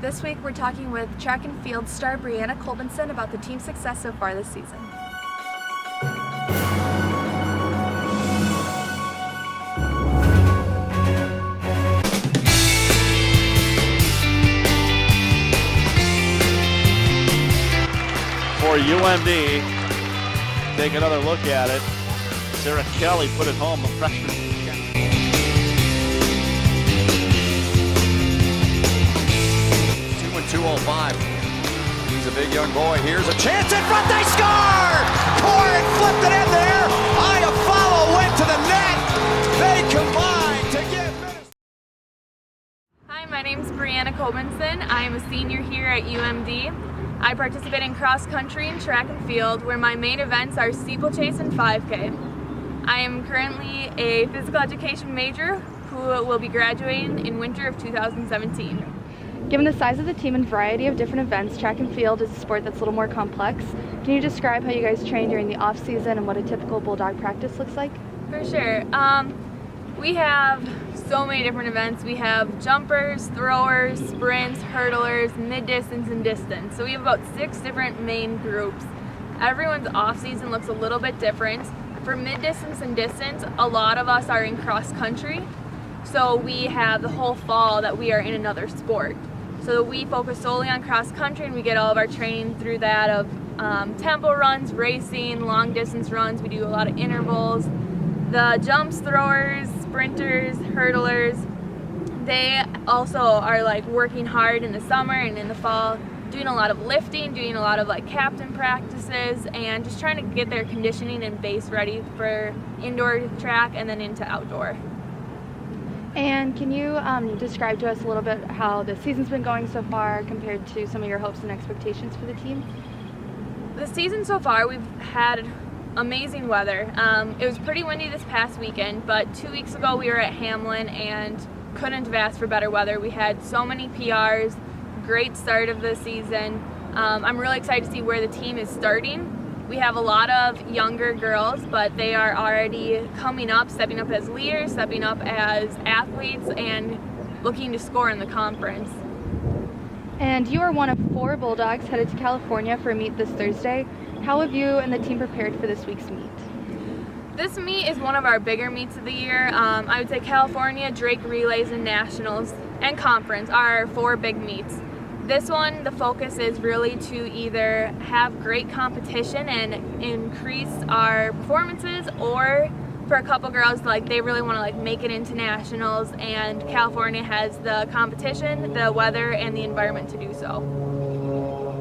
This week we're talking with track and field star Breanna Colbenson about the team's success so far this season. For UMD, take another look at it. Sarah Kelly put it home, a freshman. 2:05. He's a big young boy. Here's a chance in front. They score! Corin flipped it in there. Iafallo went to the net. They combined to give Minnesota. Hi, my name is Breanna Colbenson. I am a senior here at UMD. I participate in cross country and track and field, where my main events are steeplechase and 5K. I am currently a physical education major who will be graduating in winter of 2017. Given the size of the team and variety of different events, track and field is a sport that's a little more complex. Can you describe how you guys train during the off season and what a typical Bulldog practice looks like? For sure. We have so many different events. We have jumpers, throwers, sprints, hurdlers, mid-distance, and distance. So we have about 6 different main groups. Everyone's off season looks a little bit different. For mid-distance and distance, a lot of us are in cross country. So we have the whole fall that we are in another sport. So we focus solely on cross country, and we get all of our training through that of tempo runs, racing, long distance runs. We do a lot of intervals. The jumps, throwers, sprinters, hurdlers, they also are like working hard in the summer and in the fall, doing a lot of lifting, doing a lot of like captain practices, and just trying to get their conditioning and base ready for indoor track and then into outdoor. And can you describe to us a little bit how the season's been going so far compared to some of your hopes and expectations for the team? The season so far, we've had amazing weather. It was pretty windy this past weekend, but 2 weeks ago we were at Hamlin and couldn't have asked for better weather. We had so many PRs, great start of the season. I'm really excited to see where the team is starting. We have a lot of younger girls, but they are already coming up, stepping up as leaders, stepping up as athletes, and looking to score in the conference. And you are one of 4 Bulldogs headed to California for a meet this Thursday. How have you and the team prepared for this week's meet? This meet is one of our bigger meets of the year. I would say California, Drake Relays, and Nationals, and Conference are our 4 big meets. This one, the focus is really to either have great competition and increase our performances, or for a couple girls, like they really want to like make it into nationals, and California has the competition, the weather, and the environment to do so.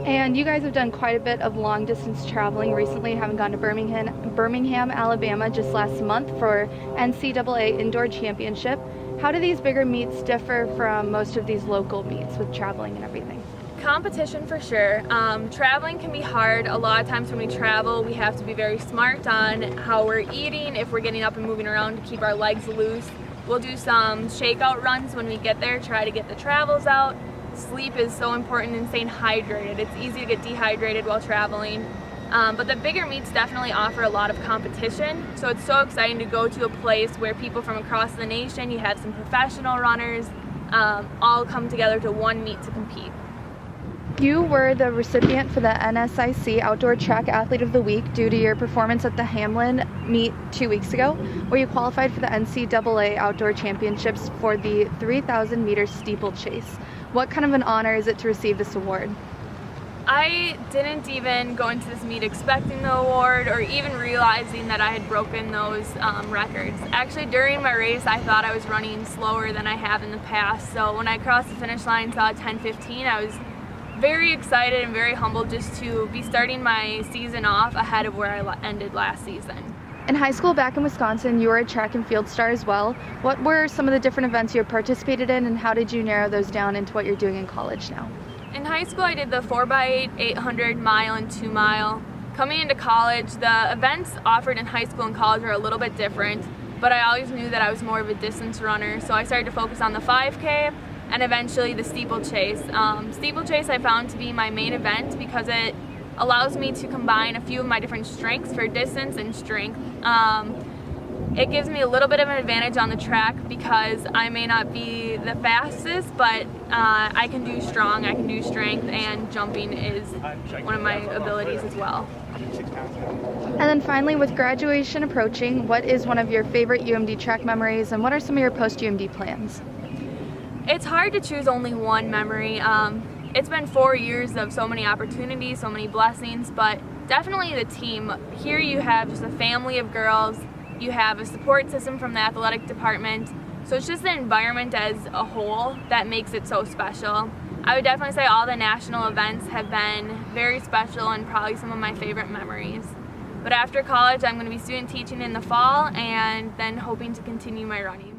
And you guys have done quite a bit of long distance traveling recently, having gone to Birmingham, Alabama just last month for NCAA Indoor Championship. How do these bigger meets differ from most of these local meets with traveling and everything? Competition for sure. Traveling can be hard. A lot of times when we travel, we have to be very smart on how we're eating, if we're getting up and moving around to keep our legs loose. We'll do some shakeout runs when we get there, try to get the travels out. Sleep is so important in staying hydrated. It's easy to get dehydrated while traveling. But the bigger meets definitely offer a lot of competition, so it's so exciting to go to a place where people from across the nation, you have some professional runners, all come together to one meet to compete. You were the recipient for the NSIC Outdoor Track Athlete of the Week due to your performance at the Hamlin meet 2 weeks ago, where you qualified for the NCAA Outdoor Championships for the 3,000 meter steeplechase. What kind of an honor is it to receive this award? I didn't even go into this meet expecting the award or even realizing that I had broken those records. Actually, during my race, I thought I was running slower than I have in the past. So when I crossed the finish line and saw 10:15, I was very excited and very humbled just to be starting my season off ahead of where I ended last season. In high school back in Wisconsin, you were a track and field star as well. What were some of the different events you had participated in, and how did you narrow those down into what you're doing in college now? In high school, I did the 4x8, 800 mile, and 2 mile. Coming into college, the events offered in high school and college are a little bit different, but I always knew that I was more of a distance runner, so I started to focus on the 5K and eventually the steeplechase. Steeplechase I found to be my main event because it allows me to combine a few of my different strengths for distance and strength. It gives me a little bit of an advantage on the track because I may not be the fastest, but I can do strong, I can do strength, and jumping is one of my abilities as well. And then finally, with graduation approaching, what is one of your favorite UMD track memories, and what are some of your post-UMD plans? It's hard to choose only one memory. It's been 4 years of so many opportunities, so many blessings, but definitely the team. Here you have just a family of girls, you have a support system from the athletic department, so it's just the environment as a whole that makes it so special. I would definitely say all the national events have been very special and probably some of my favorite memories. But after college, I'm going to be student teaching in the fall and then hoping to continue my running.